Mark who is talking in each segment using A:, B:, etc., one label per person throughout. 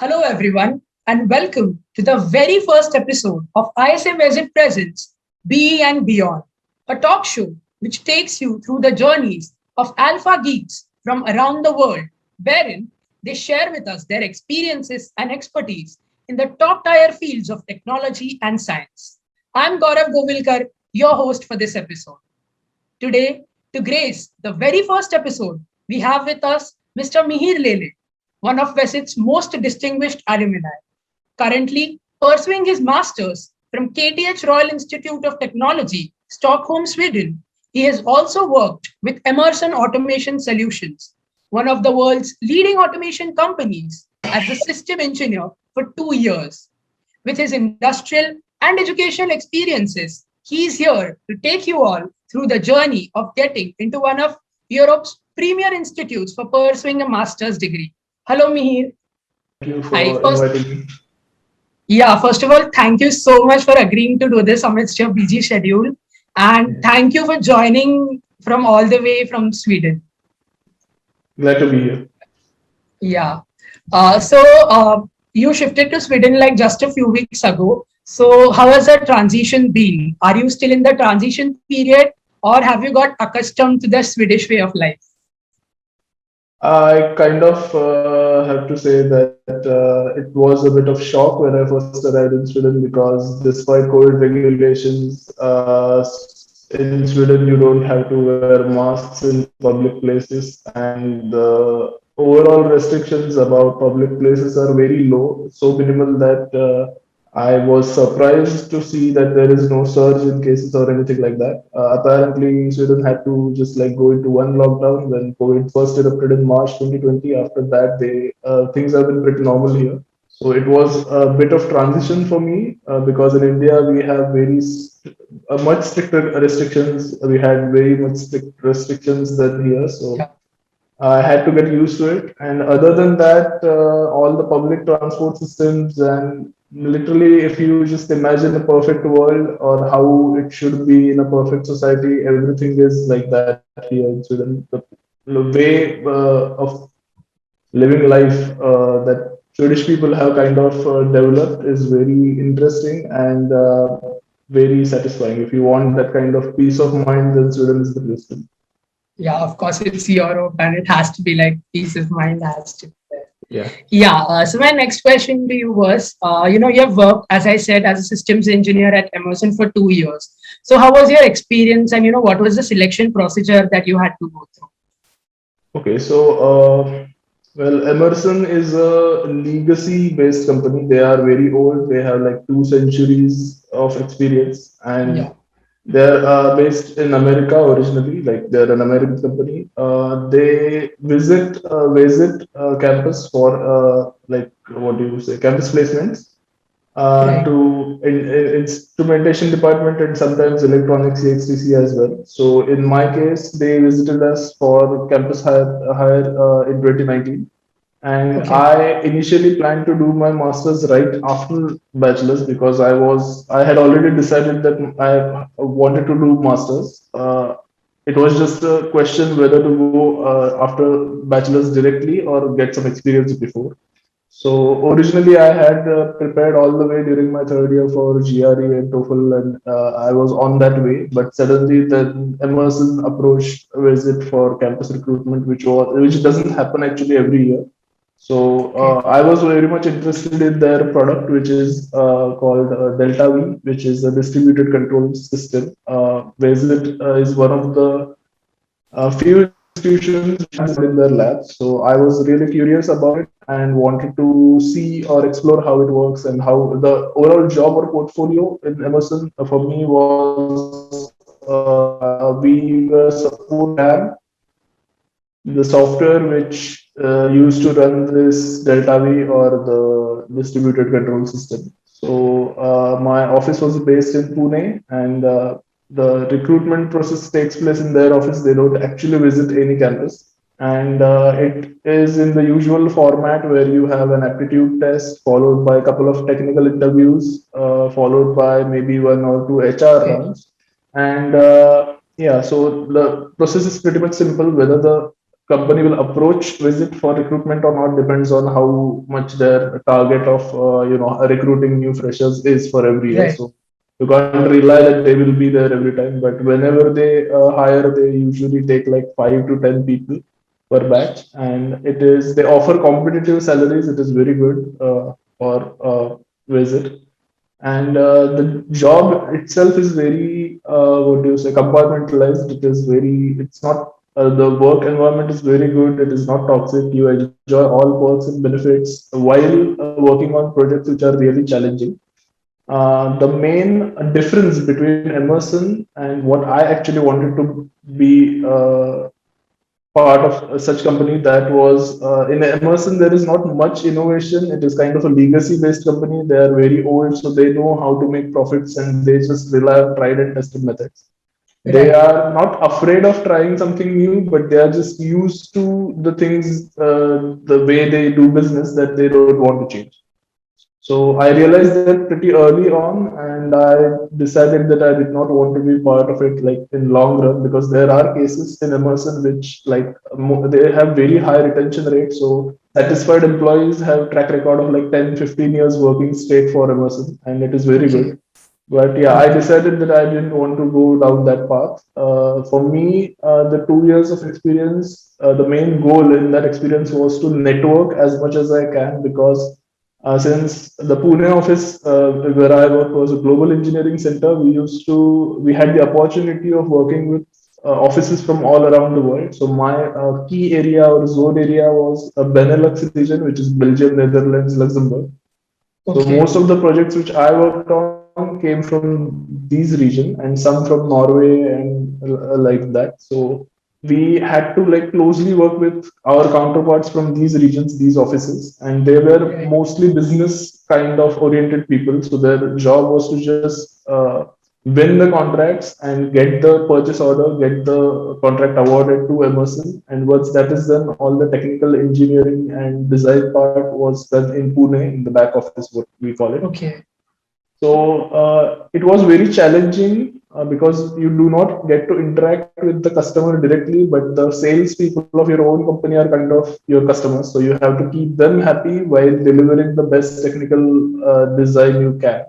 A: Hello, everyone, and welcome to the very first episode of ISM as it presents BE and Beyond, a talk show which takes you through the journeys of alpha geeks from around the world, wherein they share with us their experiences and expertise in the top tier fields of technology and science. I'm Gaurav Govilkar, your host for this episode. Today, to grace the very first episode, we have with us Mr. Mihir Lele, one of Vesit's most distinguished alumni, currently pursuing his master's from KTH Royal Institute of Technology, Stockholm, Sweden. He has also worked with Emerson Automation Solutions, one of the world's leading automation companies, as a system engineer for 2 years. With his industrial and educational experiences, he is here to take you all through the journey of getting into one of Europe's premier institutes for pursuing a master's degree. Hello, Mihir.
B: Thank you
A: Hi.
B: for inviting me.
A: First of all, thank you so much for agreeing to do this amidst your busy schedule. And
B: Yeah.
A: thank you for joining from all the way from Sweden.
B: Glad to be here.
A: Yeah. So you shifted to Sweden like just a few weeks ago. So how has the transition been? Are you still in the transition period or have you got accustomed to the Swedish way of life?
B: I kind of have to say that it was a bit of shock when I first arrived in Sweden because despite COVID regulations, in Sweden you don't have to wear masks in public places, and the overall restrictions about public places are very low, so minimal that I was surprised to see that there is no surge in cases or anything like that. Apparently, Sweden had to just like go into one lockdown when COVID first erupted in March 2020. After that, they things have been pretty normal here. So it was a bit of transition for me because in India we have much stricter restrictions. We had very much strict restrictions than here. So
A: Yeah.
B: I had to get used to it. And other than that, all the public transport systems and literally, if you just imagine a perfect world or how it should be in a perfect society, everything is like that here in Sweden. The way of living life that Swedish people have kind of developed is very interesting and very satisfying. If you want that kind of peace of mind, then Sweden is the place to be.
A: Yeah, of course, it's Europe and it has to be like peace of mind has to be there.
B: Yeah.
A: So my next question to you was, you have worked, as I said, as a systems engineer at Emerson for 2 years. So how was your experience and, what was the selection procedure that you had to go through?
B: Okay, so well, Emerson is a legacy-based company. They are very old. They have like 2 centuries of experience, and
A: Yeah.
B: they're based in America originally. Like they're an American company. They visit campus for like what do you say, campus placements
A: Right.
B: to instrumentation department and sometimes electronics HTC as well. So in my case, they visited us for campus hire in 2019, and
A: Okay.
B: I initially planned to do my masters right after bachelor's because I had already decided that I wanted to do masters. It was just a question whether to go after bachelor's directly or get some experience before. So originally, I had prepared all the way during my third year for GRE and TOEFL, and I was on that way. But suddenly, the Emerson approached visit for campus recruitment, which doesn't happen actually every year. So
A: Okay.
B: I was very much interested in their product, which is called Delta V, which is a distributed control system. Visit is one of the few institutions which has in their labs. So I was really curious about it and wanted to see or explore how it works and how the overall job or portfolio in Emerson for me was we were supporting RAM, the software which used to run this Delta V or the distributed control system. So my office was based in Pune, and the recruitment process takes place in their office. They don't actually visit any campus, and it is in the usual format where you have an aptitude test followed by a couple of technical interviews, followed by maybe one or two HR
A: Okay.
B: rounds, and yeah, so the process is pretty much simple. Whether the company will approach visit for recruitment or not depends on how much their target of recruiting new freshers is for every year.
A: Right.
B: So you can't rely that they will be there every time. But whenever they hire, they usually take like 5 to 10 people per batch, and they offer competitive salaries. It is very good for visit, and the job itself is very what do you say, compartmentalized. It's not the work environment is very good. It is not toxic. You enjoy all perks and benefits while working on projects which are really challenging. The main difference between Emerson and what I actually wanted to be part of such company, that was in Emerson, there is not much innovation. It is kind of a legacy based company. They are very old, so they know how to make profits and they just rely on tried and tested methods. They
A: Right.
B: are not afraid of trying something new, but they are just used to the things, the way they do business, that they don't want to change. So I realized that pretty early on, and I decided that I did not want to be part of it like in long run, because there are cases in Emerson which like they have very high retention rates. So satisfied employees have track record of like 10, 15 years working straight for Emerson, and it is very
A: Okay.
B: good. But yeah, I
A: Okay.
B: decided that I didn't want to go down that path. For me, the 2 years of experience, the main goal in that experience was to network as much as I can, because since the Pune office where I worked was a global engineering center, we had the opportunity of working with offices from all around the world. So my key area or zone area was Benelux region, which is Belgium, Netherlands, Luxembourg. So
A: Okay.
B: most of the projects which I worked on came from these region, and some from Norway and like that. So we had to like closely work with our counterparts from these regions, these offices, and they were
A: Right.
B: mostly business kind of oriented people. So their job was to just win the contracts and get the purchase order, get the contract awarded to Emerson. And once that is done, all the technical engineering and design part was done in Pune, in the back office, what we call it.
A: Okay.
B: So it was very challenging because you do not get to interact with the customer directly, but the sales people of your own company are kind of your customers. So you have to keep them happy while delivering the best technical design you can.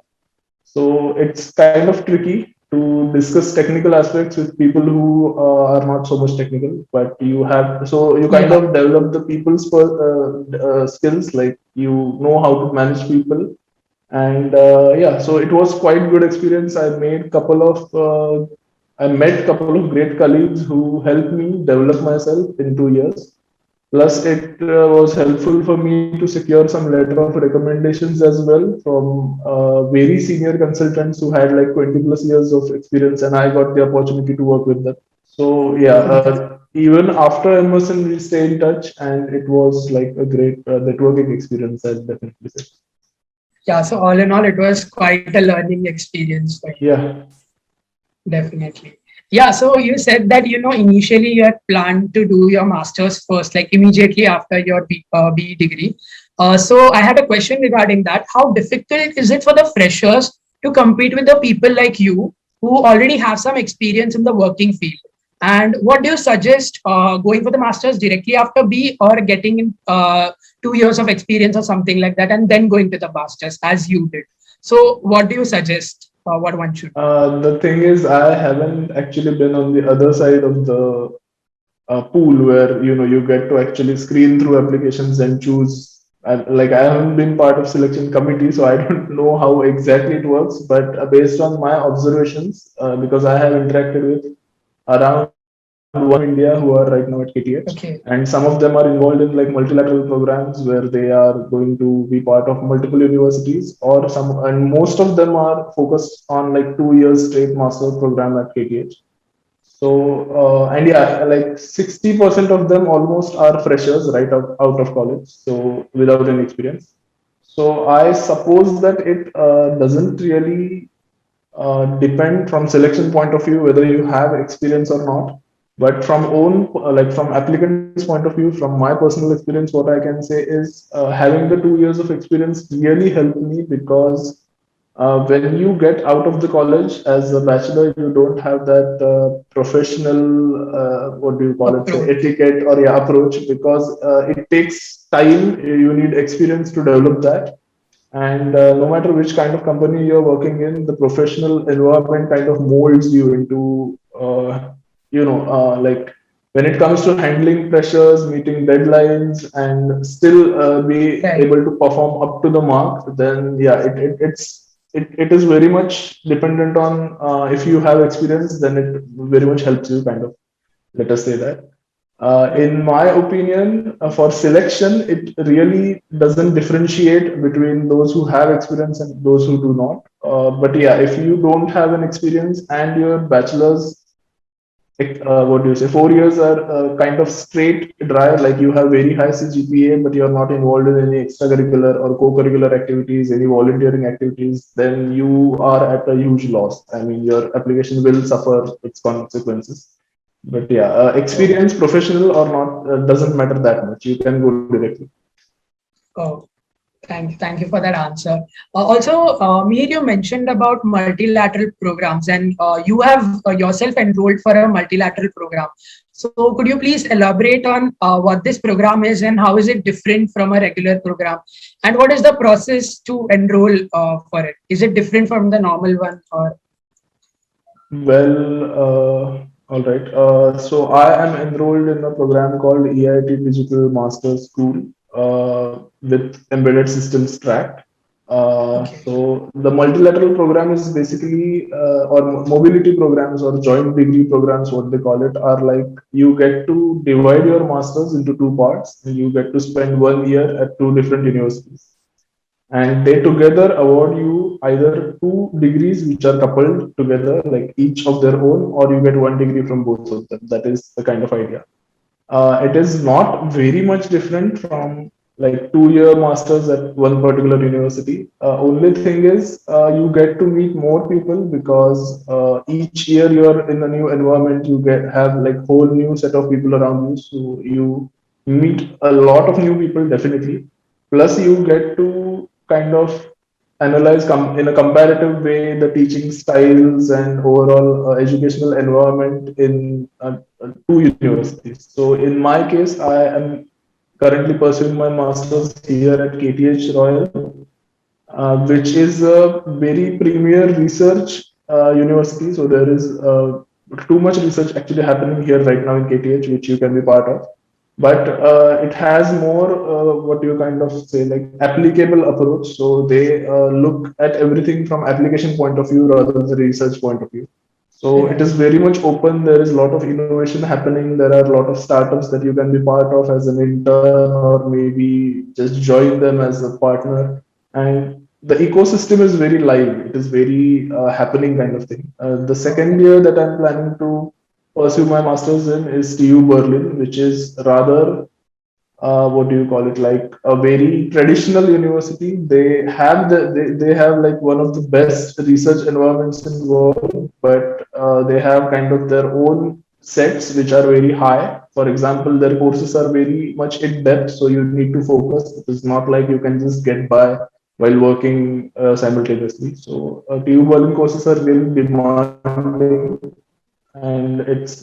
B: So it's kind of tricky to discuss technical aspects with people who are not so much technical, but you kind
A: Yeah.
B: of develop the people's skills, like you know how to manage people. And yeah, so it was quite good experience. I met couple of great colleagues who helped me develop myself in 2 years. Plus, it was helpful for me to secure some letter of recommendations as well from very senior consultants who had like 20 plus years of experience, and I got the opportunity to work with them. So yeah,
A: Okay.
B: even after Emerson, we stay in touch, and it was like a great networking experience. I'd definitely say.
A: Yeah. So all in all, it was quite a learning experience for you.
B: Yeah.
A: Definitely. Yeah. So you said that, initially you had planned to do your master's first, like immediately after your BE degree. So I had a question regarding that. How difficult is it for the freshers to compete with the people like you who already have some experience in the working field? And what do you suggest, going for the master's directly after B, or getting in 2 years of experience or something like that, and then going to the master's as you did? So what do you suggest? What one should do?
B: The thing is, I haven't actually been on the other side of the pool where you get to actually screen through applications and choose. Like I haven't been part of selection committee, so I don't know how exactly it works. But based on my observations, because I have interacted with around 150 from India who are right now at KTH,
A: Okay.
B: and some of them are involved in like multilateral programs where they are going to be part of multiple universities, or and most of them are focused on like 2 years straight master program at KTH. So, and yeah, like 60% of them almost are freshers right out of college, so without any experience. So I suppose that it doesn't really depend from selection point of view whether you have experience or not. But from like from applicants point of view, from my personal experience, what I can say is having the 2 years of experience really helped me, because When you get out of the college as a bachelor, you don't have that professional, what do you call it, say,
A: Approach.
B: etiquette or yeah, approach, because it takes time. You need experience to develop that. And no matter which kind of company you're working in, the professional environment kind of molds you into, like when it comes to handling pressures, meeting deadlines, and still be
A: Right.
B: able to perform up to the mark, then yeah, it is very much dependent on if you have experience, then it very much helps you kind of, let us say that. In my opinion, for selection, it really doesn't differentiate between those who have experience and those who do not. But yeah, if you don't have an experience and your bachelor's, what do you say, 4 years are kind of straight dry, like you have very high CGPA, but you're not involved in any extracurricular or co-curricular activities, any volunteering activities, then you are at a huge loss. I mean, your application will suffer its consequences. But yeah, experience, professional or not, doesn't matter that much. You can go directly.
A: Oh, thank you for that answer. Also, Mihir, you mentioned about multilateral programs, and you have yourself enrolled for a multilateral program. So, could you please elaborate on what this program is and how is it different from a regular program? And what is the process to enroll for it? Is it different from the normal one, or
B: Well, all right. So I am enrolled in a program called EIT Digital Master's School with Embedded Systems track.
A: okay?
B: So the multilateral program is basically, or mobility programs or joint degree programs, what they call it, are like you get to divide your masters into two parts, and you get to spend 1 year at two different universities, and they together award you either two degrees which are coupled together, like each of their own, or you get one degree from both of them. That is the kind of idea. It is not very much different from like 2 year masters at one particular university. Only thing is you get to meet more people because each year you're in a new environment. You get have like whole new set of people around you, so you meet a lot of new people definitely. Plus, you get to kind of analyze in a comparative way the teaching styles and overall educational environment in two universities. So in my case, I am currently pursuing my master's here at KTH Royal, which is a very premier research university. So there is too much research actually happening here right now in KTH, which you can be part of. But it has more what you kind of say like applicable approach. So they look at everything from application point of view rather than the research point of view. So it
A: Right.
B: is very much open. There is a lot of innovation happening. There are a lot of startups that you can be part of as an intern or maybe just join them as a partner. And the ecosystem is very live. It is very happening kind of thing. The second
A: Okay.
B: year that I'm planning to pursue my master's in is TU Berlin, which is rather what do you call it, like a very traditional university. They have like one of the best research environments in the world, but they have kind of their own sets which are very high. For example, their courses are very much in depth, so you need to focus. It is not like you can just get by while working simultaneously. So TU Berlin courses are really demanding, and it's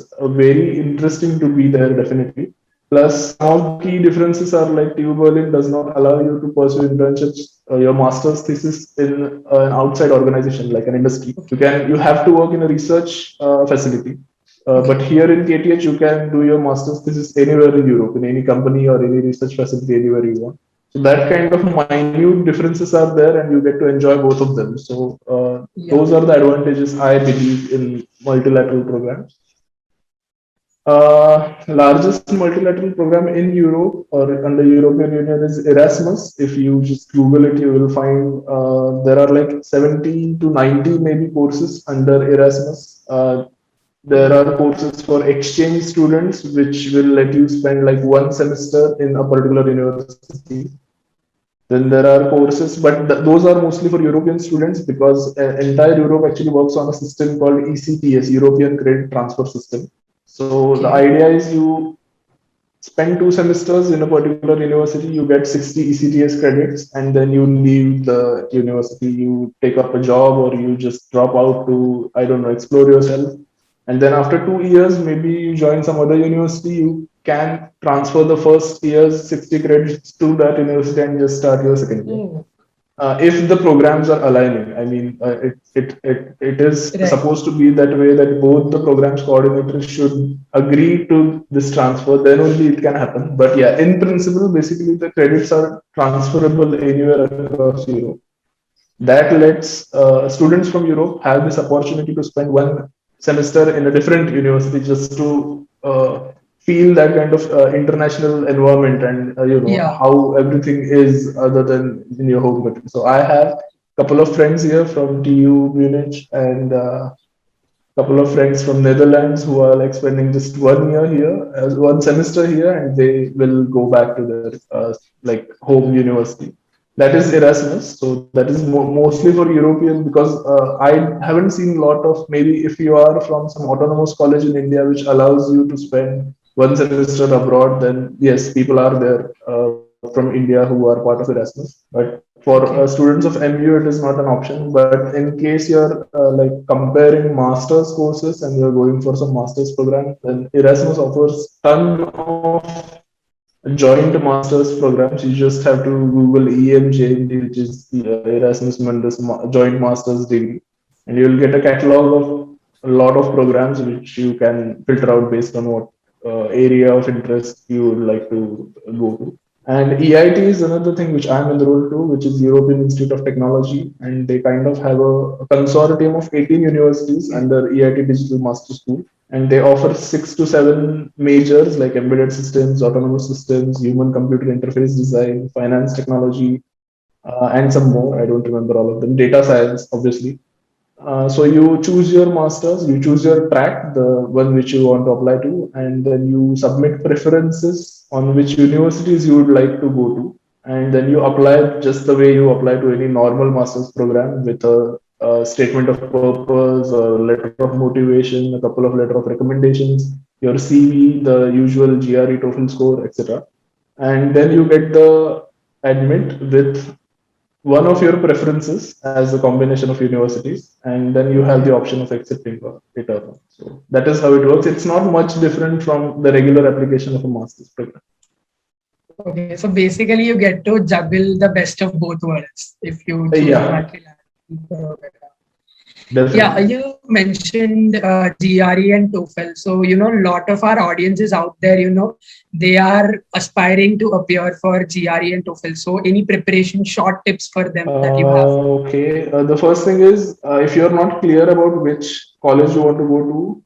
B: very interesting to be there definitely. Plus, some of the key differences are like TU Berlin does not allow you to pursue internships, your master's thesis in an outside organization like an industry.
A: Okay.
B: You have to work in a research facility. But
A: Okay.
B: here in KTH, you can do your master's thesis anywhere in Europe, in any company or any research facility anywhere you want. So that kind of minute differences are there, and you get to enjoy both of them. So
A: Yeah.
B: those are the advantages I believe in multilateral programs. Largest multilateral program in Europe or under European Union is Erasmus. If you just Google it, you will find there are like 70 to 90 maybe courses under Erasmus. There are courses for exchange students, which will let you spend like one semester in a particular university. Then there are courses, but those are mostly for European students because entire Europe actually works on a system called ECTS, European Credit Transfer System. So the
A: Okay.
B: idea is you spend 2 semesters in a particular university, you get 60 ECTS credits, and then you leave the university, you take up a job, or you just drop out to, I don't know, explore yourself. And then after 2 years, maybe you join some other university, you can transfer the first year's 60 credits to that university and just start your second year
A: Oh,
B: if the programs are aligning. I mean, it is
A: right.
B: supposed to be that way that both the programs coordinators should agree to this transfer, then only it can happen. But yeah, in principle, basically the credits are transferable anywhere across Europe. That lets students from Europe have this opportunity to spend 1 semester in a different university just to feel that kind of international environment and
A: Yeah.
B: how everything is other than in your home country. So I have a couple of friends here from TU Munich and couple of friends from Netherlands who are like spending just 1 year here, 1 semester here, and they will go back to their like home university. That is Erasmus. So that is mostly for Europeans because I haven't seen a lot of, maybe if you are from some autonomous college in India which allows you to spend 1 semester abroad, then yes, people are there from India who are part of Erasmus. But for
A: Okay.
B: students of MU, it is not an option. But in case you're like comparing master's courses and you're going for some master's program, then Erasmus offers ton of joint master's programs. You just have to Google EMJD, which is the Erasmus Mundus Joint Master's Degree, and you'll get a catalog of a lot of programs which you can filter out based on what area of interest you would like to go to. And EIT is another thing which I'm enrolled to, which is European Institute of Technology, and they kind of have a consortium of 18 universities under EIT Digital Master School, and they offer 6 to 7 majors like embedded systems, autonomous systems, human computer interface design, finance technology, and some more. I don't remember all of them. Data science, obviously. So you choose your masters, you choose your track, the one which you want to apply to, and then you submit preferences on which universities you would like to go to, and then you apply just the way you apply to any normal master's program with a statement of purpose, a letter of motivation, a couple of letter of recommendations, your CV, the usual GRE, TOEFL score, etc. And then you get the admit with one of your preferences as a combination of universities, and then you have
A: Okay.
B: the option of accepting it or not. So that is how it works. It's not much different from the regular application of a master's program.
A: Okay. So basically, you get to juggle the best of both worlds if you choose
B: Yeah,
A: multilateral. Yeah,
B: definitely.
A: you mentioned GRE and TOEFL. So, a lot of our audiences out there, they are aspiring to appear for GRE and TOEFL. So, any preparation short tips for them that you have?
B: Okay. The first thing is if you're not clear about which college you want to go to,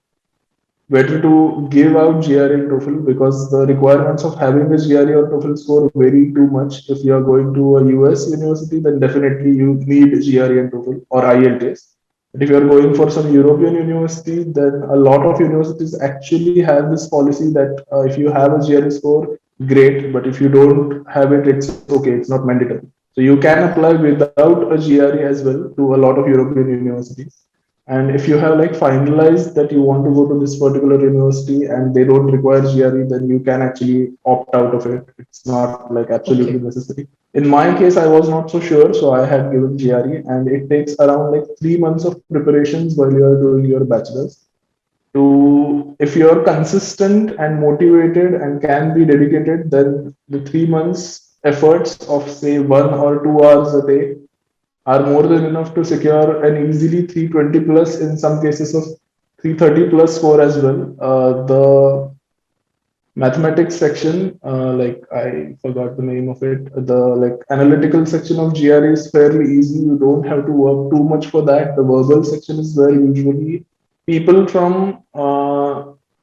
B: better to give out GRE and TOEFL because the requirements of having a GRE or TOEFL score vary too much. If you are going to a US university, then definitely you need GRE and TOEFL or IELTS. But if you are going for some European university, then a lot of universities actually have this policy that if you have a GRE score, great. But if you don't have it, it's okay. It's not mandatory. So you can apply without a GRE as well to a lot of European universities. And if you have like finalized that you want to go to this particular university and they don't require GRE, then you can actually opt out of it. It's not like absolutely
A: Okay.
B: necessary. In my case, I was not so sure, so I had given GRE, and it takes around like 3 months of preparations while you are doing your bachelor's. To if you're consistent and motivated and can be dedicated, then the 3 months efforts of say 1 or 2 hours a day are more than enough to secure an easily 320 plus, in some cases of 330 plus score as well. The mathematics section, like I forgot the name of it, the like analytical section of GRE is fairly easy. You don't have to work too much for that. The verbal section is where usually people from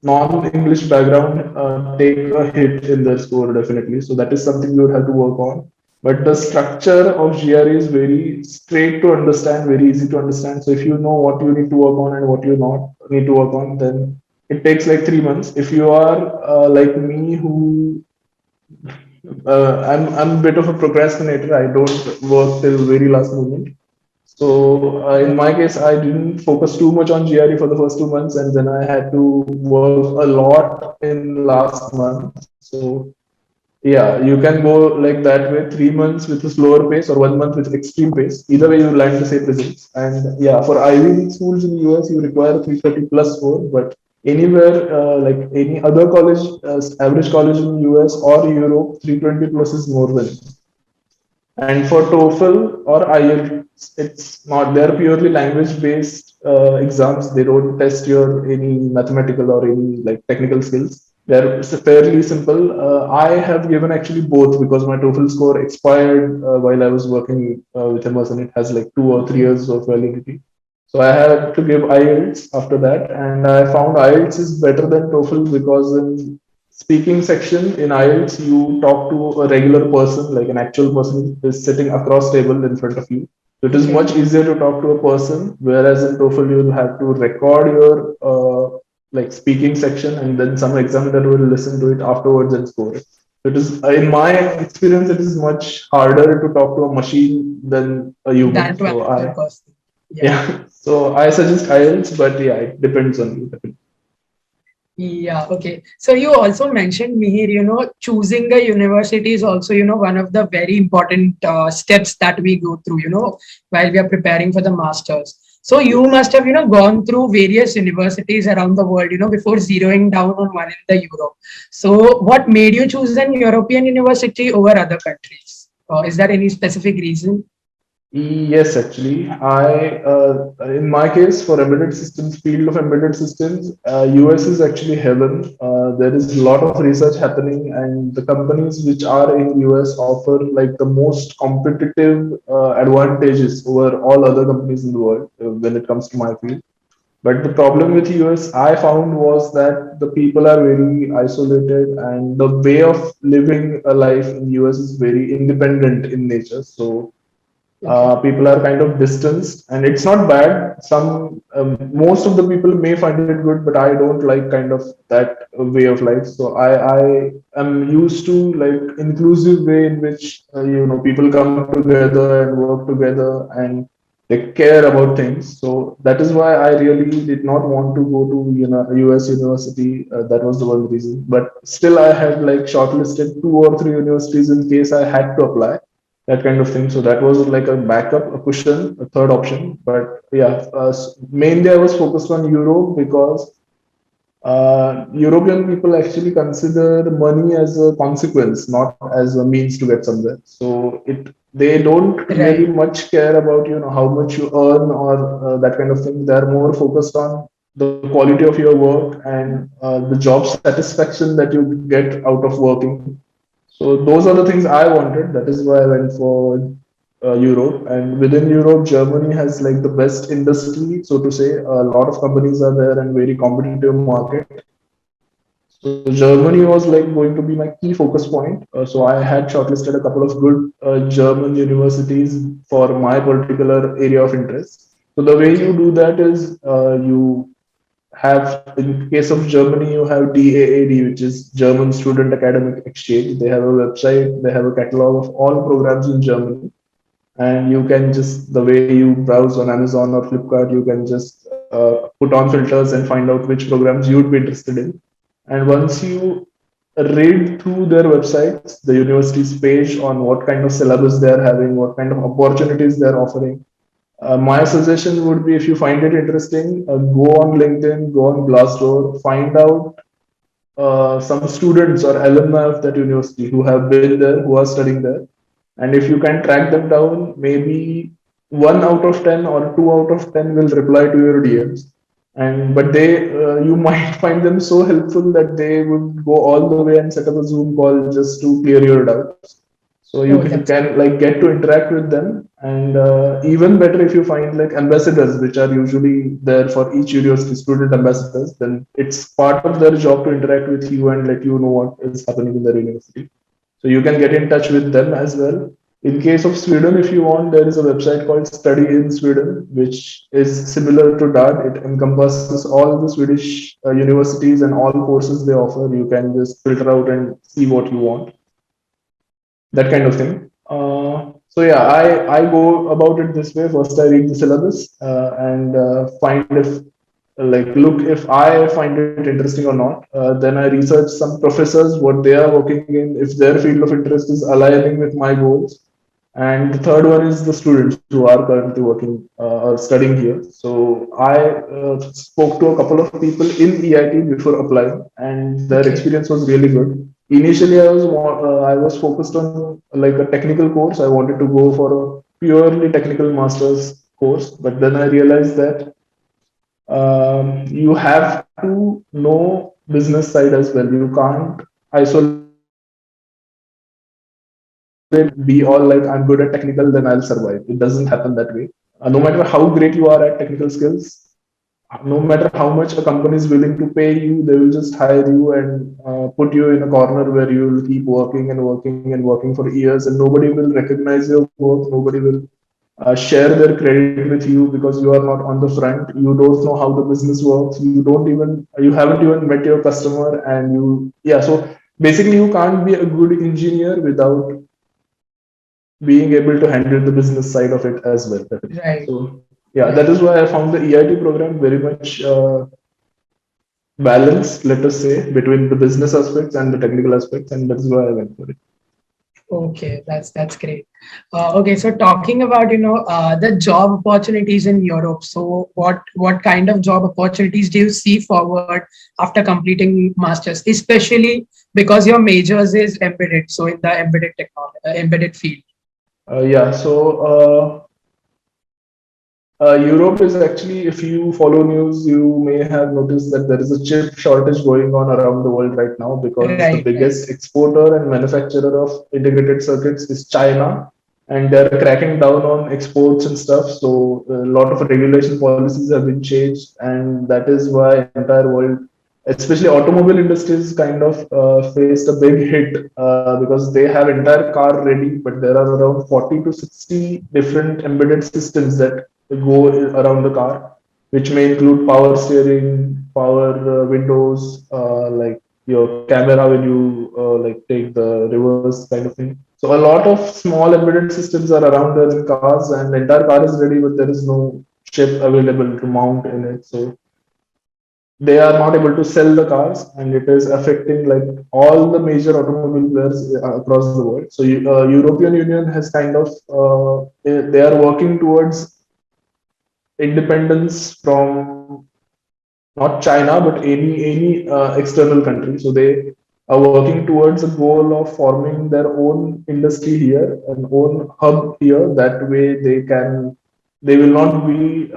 B: non-English background take a hit in their score definitely. So that is something you would have to work on. But the
A: Okay.
B: structure of GRE is very straight to understand, very easy to understand. So if you know what you need to work on and what you not need to work on, then it takes like 3 months. If you are like me, who I'm a bit of a procrastinator. I don't work till very last moment. So in my case, I didn't focus too much on GRE for the first 2 months, and then I had to work a lot in last month. So yeah, you can go like that way, 3 months with a slower pace or 1 month with extreme pace. Either way, you land the same results. And yeah, for Ivy League schools in the US, you require 330 plus score, but anywhere like any other college, average college in the US or Europe, 320 plus is more than. And for TOEFL or IELTS, it's not, they're purely language based exams. They don't test your any mathematical or any like technical skills. They're fairly simple. I have given actually both because my TOEFL score expired while I was working with Emerson. It has like 2 or 3 years of validity. So I had to give IELTS after that, and I found IELTS is better than TOEFL because in speaking section in IELTS, you talk to a regular person, like an actual person is sitting across table in front of you. So it is
A: Okay.
B: much easier to talk to a person, whereas in TOEFL you'll have to record your like speaking section, and then some examiner will listen to it afterwards and score it. So it is, in my experience, it is much harder to talk to a machine than a human.
A: Than to
B: So
A: actual
B: I
A: person. Yeah.
B: yeah, so I suggest IELTS, but yeah, it depends on you.
A: Yeah, okay. So you also mentioned, Mihir, choosing a university is also, one of the very important steps that we go through, while we are preparing for the masters. So you must have, gone through various universities around the world, before zeroing down on one in the Europe. So what made you choose an European university over other countries? Is there any specific reason?
B: Yes, actually, in my case, for embedded systems, field of embedded systems, US is actually heaven. There is a lot of research happening, and the companies which are in US offer like the most competitive advantages over all other companies in the world when it comes to my field. But the problem with US, I found was that the people are very isolated, and the way of living a life in US is very independent in nature. So
A: Okay.
B: people are kind of distanced, and it's not bad. Most of the people may find it good, but I don't like kind of that way of life. So I am used to like inclusive way in which people come together and work together and they care about things. So that is why I really did not want to go to US university. That was the one reason. But still, I had like shortlisted 2 or 3 universities in case I had to apply, that kind of thing. So that was like a backup, a cushion, a third option. But yeah, mainly I was focused on Europe because European people actually consider money as a consequence, not as a means to get somewhere. So they don't really
A: Right.
B: much care about how much you earn or that kind of thing. They're more focused on the quality of your work and the job satisfaction that you get out of working. So those are the things I wanted. That is why I went for Europe. And within Europe, Germany has like the best industry, so to say. A lot of companies are there and very competitive market. So Germany was like going to be my key focus point. So I had shortlisted a couple of good German universities for my particular area of interest. So the way you do
A: Okay.
B: that is you have, in case of Germany, you have DAAD, which is German Student Academic Exchange. They have a website, they have a catalog of all programs in Germany. And you can just, the way you browse on Amazon or Flipkart, you can just put on filters and find out which programs you would be interested in. And once you read through their websites, the university's page on what kind of syllabus they are having, what kind of opportunities they are offering, my suggestion would be, if you find it interesting, go on LinkedIn, go on Glassdoor, find out some students or alumni of that university who have been there, who are studying there. And if you can track them down, maybe 1 out of 10 or 2 out of 10 will reply to your DMs. And but you might find them so helpful that they would go all the way and set up a Zoom call just to clear your doubts. So
A: Oh,
B: you
A: that's
B: can like get to interact with them, and even better if you find like ambassadors, which are usually there for each university, student ambassadors. Then it's part of their job to interact with you and let you know what is happening in their university. So you can get in touch with them as well. In case of Sweden, if you want, there is a website called Study in Sweden, which is similar to DAD. It encompasses all the Swedish universities and all courses they offer. You can just filter out and see what you want, that kind of thing. So yeah, I go about it this way. First, I read the syllabus and find if like look if I find it interesting or not. Then I research some professors what they are working in, if their field of interest is aligning with my goals. And the third one is the students who are currently working or studying here. So I spoke to a couple of people in EIT before applying, and their
A: Okay.
B: experience was really good. Initially, I was focused on like a technical course. I wanted to go for a purely technical master's course, but then I realized that you have to know business side as well. You can't isolate be all like I'm good at technical, then I'll survive. It doesn't happen that way. No matter how great you are at technical skills, no matter how much a company is willing to pay you, they will just hire you and put you in a corner where you will keep working and working and working for years, and nobody will recognize your work. Nobody will share their credit with you because you are not on the front. You don't know how the business works. You haven't even met your customer, and yeah. So basically, you can't be a good engineer without being able to handle the business side of it as well. Definitely.
A: Right.
B: So yeah, that
A: Right.
B: is why I found the EIT program very much balanced, let us say, between the business aspects and the technical aspects, and that's why I went for it.
A: Okay, that's great. Okay, so talking about the job opportunities in Europe. So what kind of job opportunities do you see forward after completing masters, especially because your majors is embedded, so in the embedded technology, embedded field.
B: Yeah, so Europe is actually, if you follow news, you may have noticed that there is a chip shortage going on around the world right now because the
A: Right, right,
B: biggest exporter and manufacturer of integrated circuits is China, and they're cracking down on exports and stuff. So a lot of regulation policies have been changed, and that is why entire world, especially automobile industries, kind of faced a big hit because they have entire car ready, but there are around 40 to 60 different embedded systems that go around the car, which may include power steering, power windows, like your camera when you like take the reverse kind of thing. So a lot of small embedded systems are around there in cars, and the entire car is ready, but there is no chip available to mount in it. So they are not able to sell the cars, and it is affecting like all the major automobile players across the world. So European Union has kind of they are working towards independence from not China, but any external country. So they are working towards a goal of forming their own industry here, an own hub here. That way, they will not be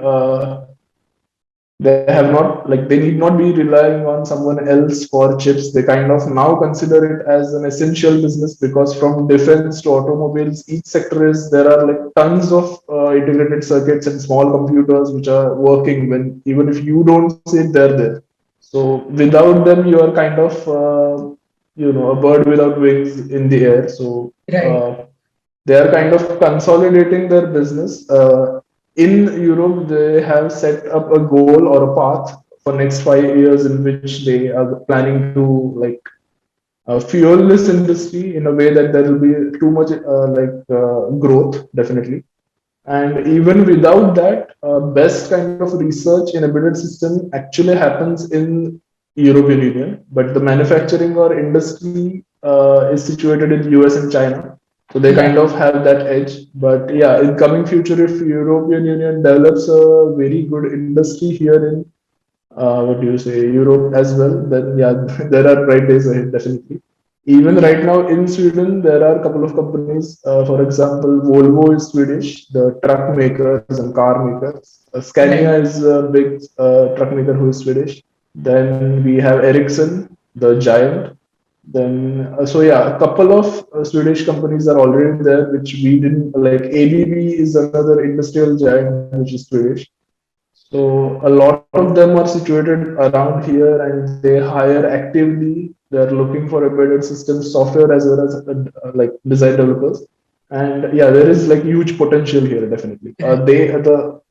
B: they have not like they need not be relying on someone else for chips. They kind of now consider it as an essential business because from defense to automobiles, each sector is there are like tons of integrated circuits and small computers which are working when even if you don't see it, they're there. So without them, you are kind of a bird without wings in the air. So
A: right.
B: they are kind of consolidating their business. In Europe, they have set up a goal or a path for next 5 years in which they are planning to like fuel this industry in a way that there will be too much growth, definitely. And even without that, best kind of research in embedded system actually happens in European Union, but the manufacturing or industry is situated in US and China. So they kind
A: Yeah.
B: of have that edge. But yeah, in coming future, if European Union develops a very good industry here in what do you say, Europe as well, then yeah, there are bright days ahead, definitely. Even right
A: Yeah.
B: now in Sweden, there are a couple of companies. For example, Volvo is Swedish, the truck makers and car makers. Scania
A: Right.
B: is a big truck maker who is Swedish. Then we have Ericsson, the giant. Then, so yeah, a couple of Swedish companies are already there, which we didn't like. ABB is another industrial giant, which is Swedish. So a lot of them are situated around here and they hire actively. They're looking for embedded systems software as well as like design developers. And yeah, there is like huge potential here, definitely.
A: Right.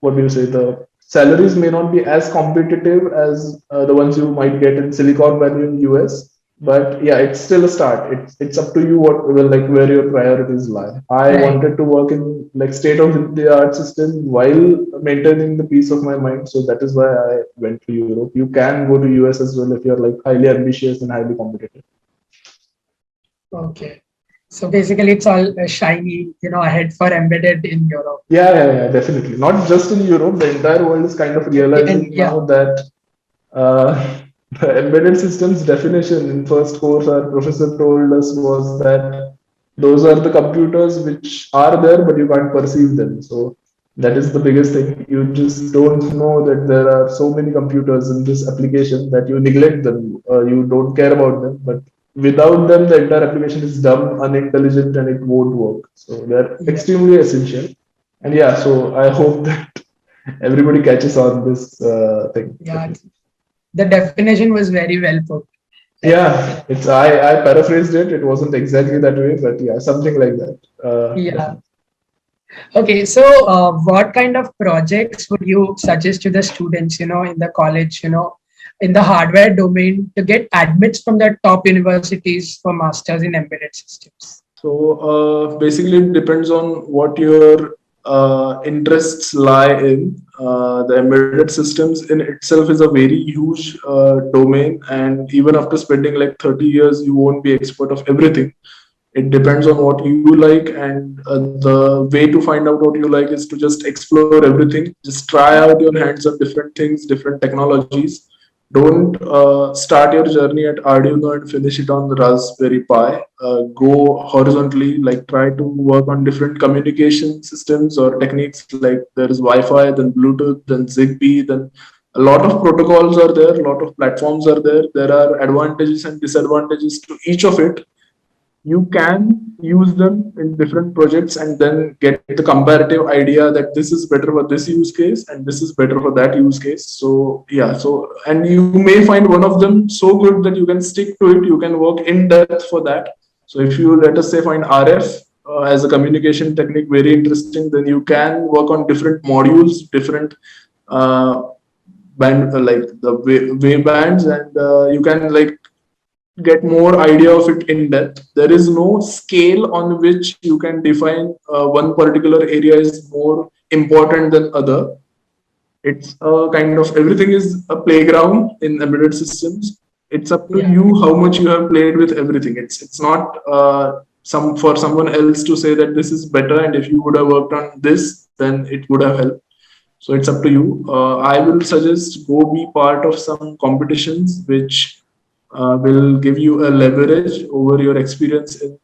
B: What do you say, the salaries may not be as competitive as the ones you might get in Silicon Valley in US, But yeah, it's still a start. It's up to you what well, like where your priorities lie. I
A: Right.
B: wanted to work in like state of the art system while maintaining the peace of my mind. So that is why I went to Europe. You can go to US as well if you're like highly ambitious and highly competitive.
A: Okay. So basically, it's all shiny, ahead for embedded in Europe.
B: Yeah, definitely. Not just in Europe, the entire world is kind of
A: And
B: realizing
A: yeah,
B: now that the embedded systems definition in first course our professor told us was that those are the computers which are there but you can't perceive them. So that is the biggest thing. You just don't know that there are so many computers in this application that you neglect them. You don't care about them, but without them, the entire application is dumb, unintelligent, and it won't work. So they're
A: yeah,
B: extremely essential. And yeah, so I hope that everybody catches on this thing.
A: yeah. The definition was very well put. Like,
B: Yeah, it's I paraphrased it. It wasn't exactly that way, but yeah, something like that.
A: yeah.
B: Definitely.
A: Okay, so what kind of projects would you suggest to the students, in the college, in the hardware domain to get admits from the top universities for masters in embedded systems?
B: So basically, it depends on what your interests lie in. The embedded systems in itself is a very huge domain, and even after spending like 30 years, you won't be expert of everything. It depends on what you like, and the way to find out what you like is to just explore everything. Just try out your hands on different things, different technologies. Don't start your journey at Arduino and finish it on the Raspberry Pi. Go horizontally, like try to work on different communication systems or techniques. Like there is Wi-Fi, then Bluetooth, then Zigbee, then a lot of protocols are there, a lot of platforms are there. There are advantages and disadvantages to each of it. You can use them in different projects and then get the comparative idea that this is better for this use case and this is better for that use case. So yeah, so and you may find one of them so good that you can stick to it. You can work in depth for that. So if you, let us say, find RF as a communication technique very interesting, then you can work on different modules, different uh, like the wave bands, and you can like get more idea of it in depth. There is no scale on which you can define one particular area is more important than other. It's a kind of everything is a playground in embedded systems. It's up to
A: Yeah,
B: you how much you have played with everything. It's not some for someone else to say that this is better and if you would have worked on this then it would have helped. So it's up to you. I will suggest go be part of some competitions which will give you a leverage over your experience in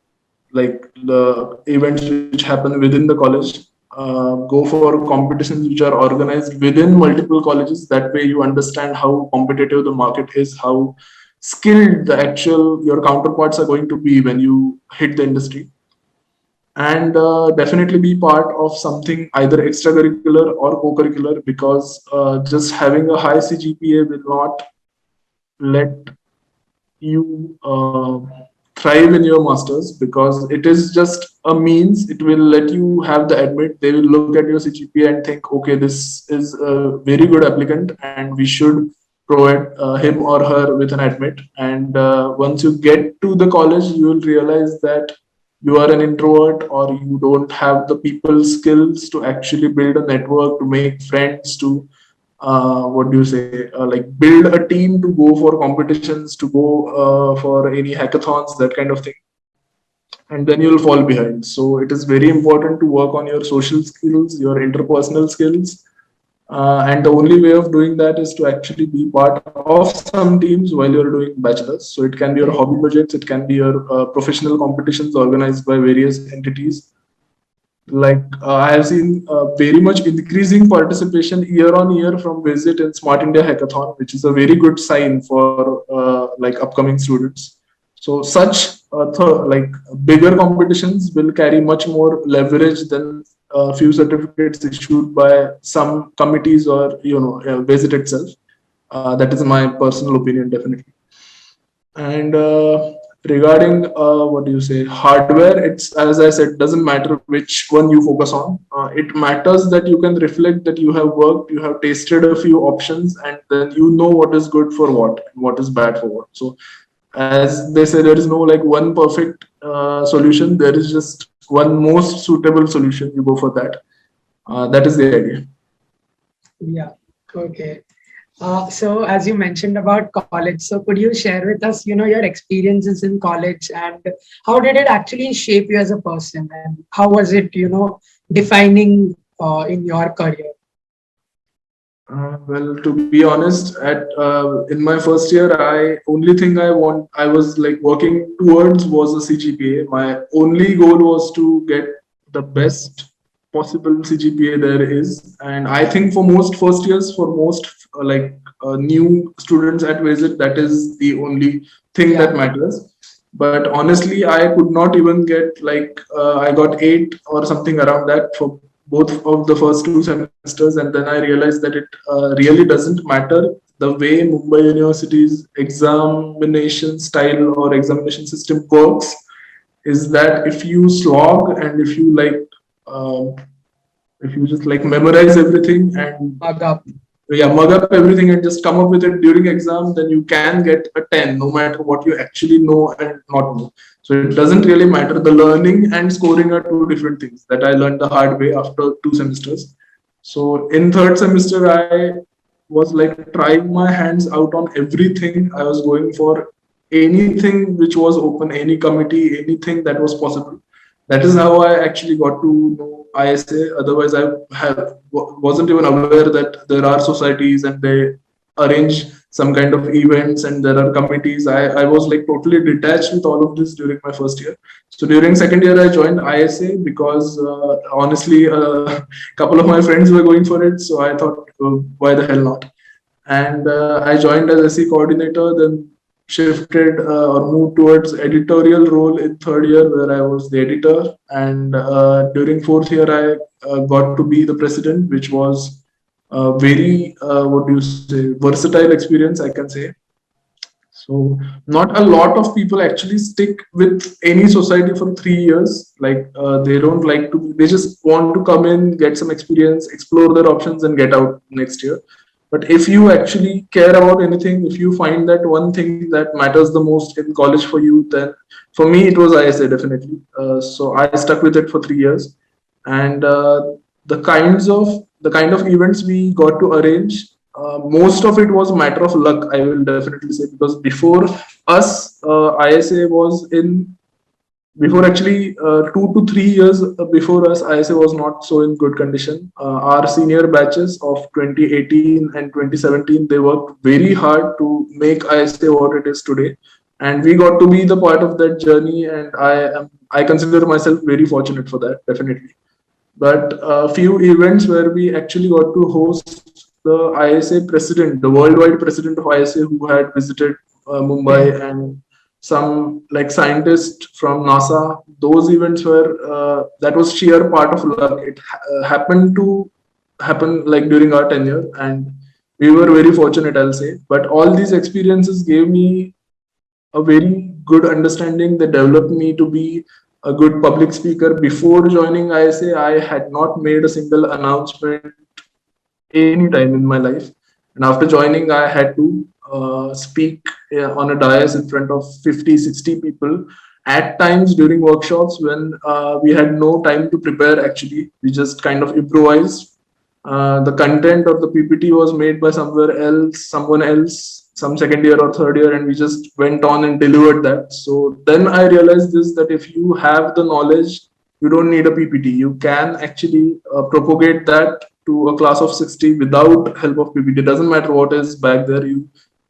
B: like the events which happen within the college. Go for competitions which are organized within multiple colleges. That way you understand how competitive the market is, how skilled the actual your counterparts are going to be when you hit the industry, and definitely be part of something either extracurricular or co-curricular, because just having a high CGPA will not let you thrive in your masters, because it is just a means. It will let you have the admit. They will look at your CGPA and think, okay, this is a very good applicant and we should provide him or her with an admit. And once you get to the college, you will realize that you are an introvert or you don't have the people skills to actually build a network, to make friends, to what do you say, like build a team to go for competitions, to go for any hackathons, that kind of thing, and then you'll fall behind. So it is very important to work on your social skills, your interpersonal skills, and the only way of doing that is to actually be part of some teams while you're doing bachelors. So it can be your hobby projects, it can be your professional competitions organized by various entities. Like I have seen very much increasing participation year on year from Visit and Smart India Hackathon, which is a very good sign for like upcoming students. So such like bigger competitions will carry much more leverage than a few certificates issued by some committees or Visit itself. That is my personal opinion, definitely. And regarding what do you say, hardware, it's as I said, doesn't matter which one you focus on. It matters that you can reflect that you have worked, you have tasted a few options, and then you know what is good for what and what is bad for what. So as they say, there is no like one perfect solution. There is just one most suitable solution. You go for that. That is the idea.
A: Yeah. Okay. So as you mentioned about college, so could you share with us, your experiences in college and how did it actually shape you as a person and how was it, defining in your career?
B: Well, to be honest, at in my first year, I was like working towards was a CGPA. My only goal was to get the best possible CGPA there is, and I think for most first years, for most new students at Visit, that is the only thing that
A: Yeah.
B: matters. But honestly, I could not even get I got eight or something around that for both of the first two semesters, and then I realized that it really doesn't matter the way Mumbai University's examination style or examination system works. Is that if you slog and um, if you just like memorize everything and
A: Mug up.
B: yeah, mug up everything and just come up with it during exam, then you can get a 10 no matter what you actually know and not know. So it doesn't really matter. The learning and scoring are two different things that I learned the hard way after two semesters. So in third semester, I was like trying my hands out on everything. I was going for anything which was open, any committee, anything that was possible. That is how I actually got to know ISA. Otherwise, wasn't even aware that there are societies and they arrange some kind of events and there are committees. I was like totally detached with all of this during my first year. So during second year, I joined ISA because honestly, a couple of my friends were going for it. So I thought, why the hell not? And I joined as SE coordinator, then shifted or moved towards editorial role in third year where I was the editor. And during fourth year, I got to be the president, which was a very, what do you say, versatile experience, I can say. So not a lot of people actually stick with any society for 3 years. They don't like to. They just want to come in, get some experience, explore their options, and get out next year. But if you actually care about anything, if you find that one thing that matters the most in college for you, then for me it was ISA definitely. So I stuck with it for 3 years, and the kind of events we got to arrange, most of it was a matter of luck, I will definitely say, because before us, ISA was in before actually 2 to 3 years before us, ISA was not so in good condition. Our senior batches of 2018 and 2017, they worked very hard to make ISA what it is today, and we got to be the part of that journey. And I consider myself very fortunate for that, definitely. But a few events where we actually got to host the ISA president, the worldwide president of ISA, who had visited Mumbai, and some like scientists from NASA. Those events were that was sheer part of luck. It happened to happen like during our tenure, and we were very fortunate, I'll say. But all these experiences gave me a very good understanding that developed me to be a good public speaker. Before joining ISA, I had not made a single announcement any time in my life. And after joining, I had to speak on a dais in front of 50, 60 people. At times during workshops when we had no time to prepare, actually, we just kind of improvised. The content of the PPT was made by someone else, some second year or third year, and we just went on and delivered that. So then I realized this, that if you have the knowledge, you don't need a PPT. You can actually propagate that to a class of 60 without help of PPT. It doesn't matter what is back there. You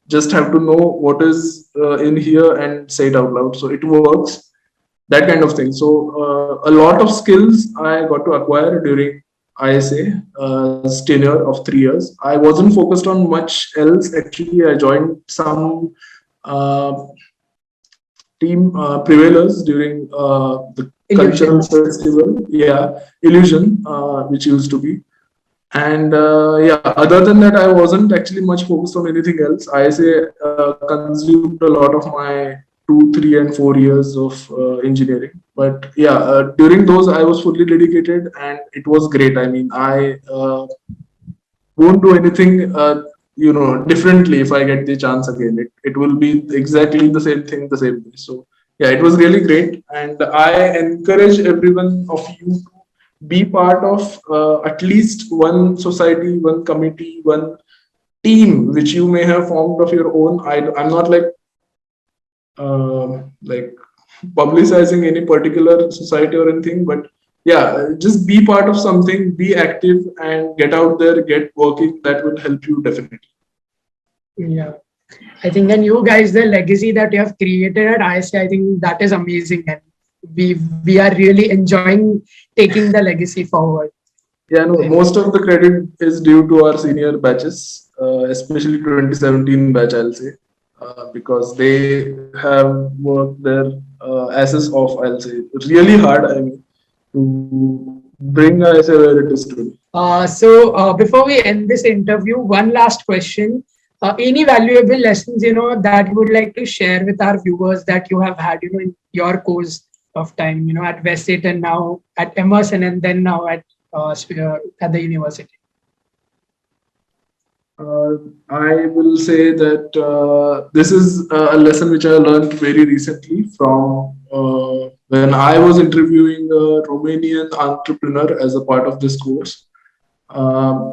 B: just have to know what is in here and say it out loud. So it works, that kind of thing. So a lot of skills I got to acquire during ISA tenure of 3 years. I wasn't focused on much else. Actually, I joined some uh, team prevailers during the cultural
A: Illusion.
B: festival. Yeah, Illusion, which used to be. And yeah, other than that, I wasn't actually much focused on anything else. ISA consumed a lot of my 2, 3, and 4 years of engineering. But yeah, during those, I was fully dedicated and it was great. I mean, I won't do anything. differently if I get the chance again. It will be exactly the same thing, the same way. So yeah, it was really great, and I encourage everyone of you to be part of at least one society, one committee, one team which you may have formed of your own. I'm not like publicizing any particular society or anything, but yeah, just be part of something, be active, and get out there, get working. That will help you definitely.
A: Yeah. I think, and you guys, the legacy that you have created at ISA, I think that is amazing, and we are really enjoying taking the legacy forward.
B: Yeah, no, most of the credit is due to our senior batches, especially 2017 batch, I'll say, because they have worked their asses off, I'll say, really hard, I mean, to bring ISA where it is today.
A: Before we end this interview, one last question. Any valuable lessons, that you would like to share with our viewers that you have had, in your course of time, at Westit and now at Emerson and then now at the university?
B: I will say that this is a lesson which I learned very recently from when I was interviewing a Romanian entrepreneur as a part of this course.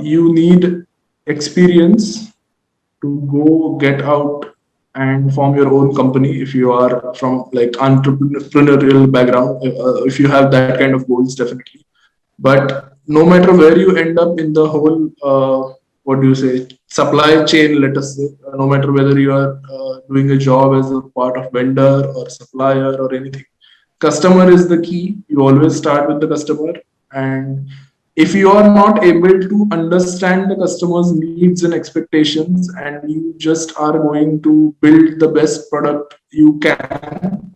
B: You need experience to go get out and form your own company if you are from like entrepreneurial background, if you have that kind of goals, definitely. But no matter where you end up in the whole what do you say, supply chain, let us say, no matter whether you are doing a job as a part of vendor or supplier or anything, customer is the key. You always start with the customer, and if you are not able to understand the customer's needs and expectations, and you just are going to build the best product you can,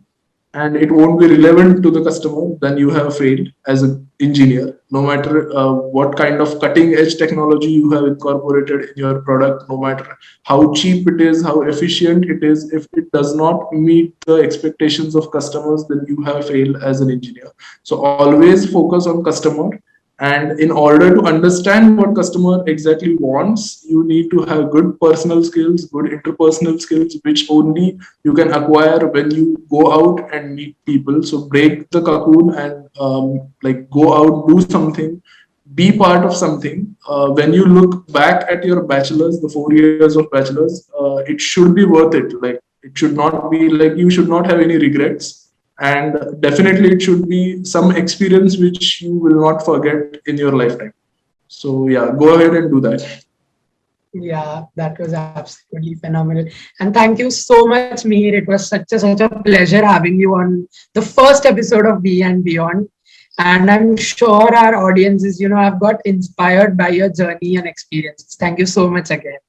B: and it won't be relevant to the customer, then you have failed as an engineer. No matter what kind of cutting edge technology you have incorporated in your product, no matter how cheap it is, how efficient it is, if it does not meet the expectations of customers, then you have failed as an engineer. So always focus on customer, and in order to understand what customer exactly wants, you need to have good personal skills, good interpersonal skills, which only you can acquire when you go out and meet people. So break the cocoon and like go out, do something, be part of something. When you look back at your bachelor's, the 4 years of bachelor's, it should be worth it. Like it should not be like you should not have any regrets, and definitely it should be some experience which you will not forget in your lifetime. So yeah, go ahead and do that.
A: Yeah, that was absolutely phenomenal. And thank you so much, Mihir. It was such a pleasure having you on the first episode of Be and Beyond. And I'm sure our audiences, have got inspired by your journey and experiences. Thank you so much again.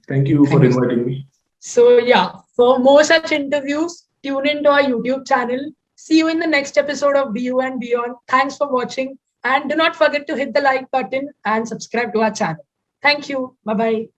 B: Thank you
A: Thank
B: for
A: you.
B: inviting me.
A: So yeah, for more such interviews, tune into our YouTube channel. See you in the next episode of BU and Beyond. Thanks for watching. And do not forget to hit the like button and subscribe to our channel. Thank you. Bye bye.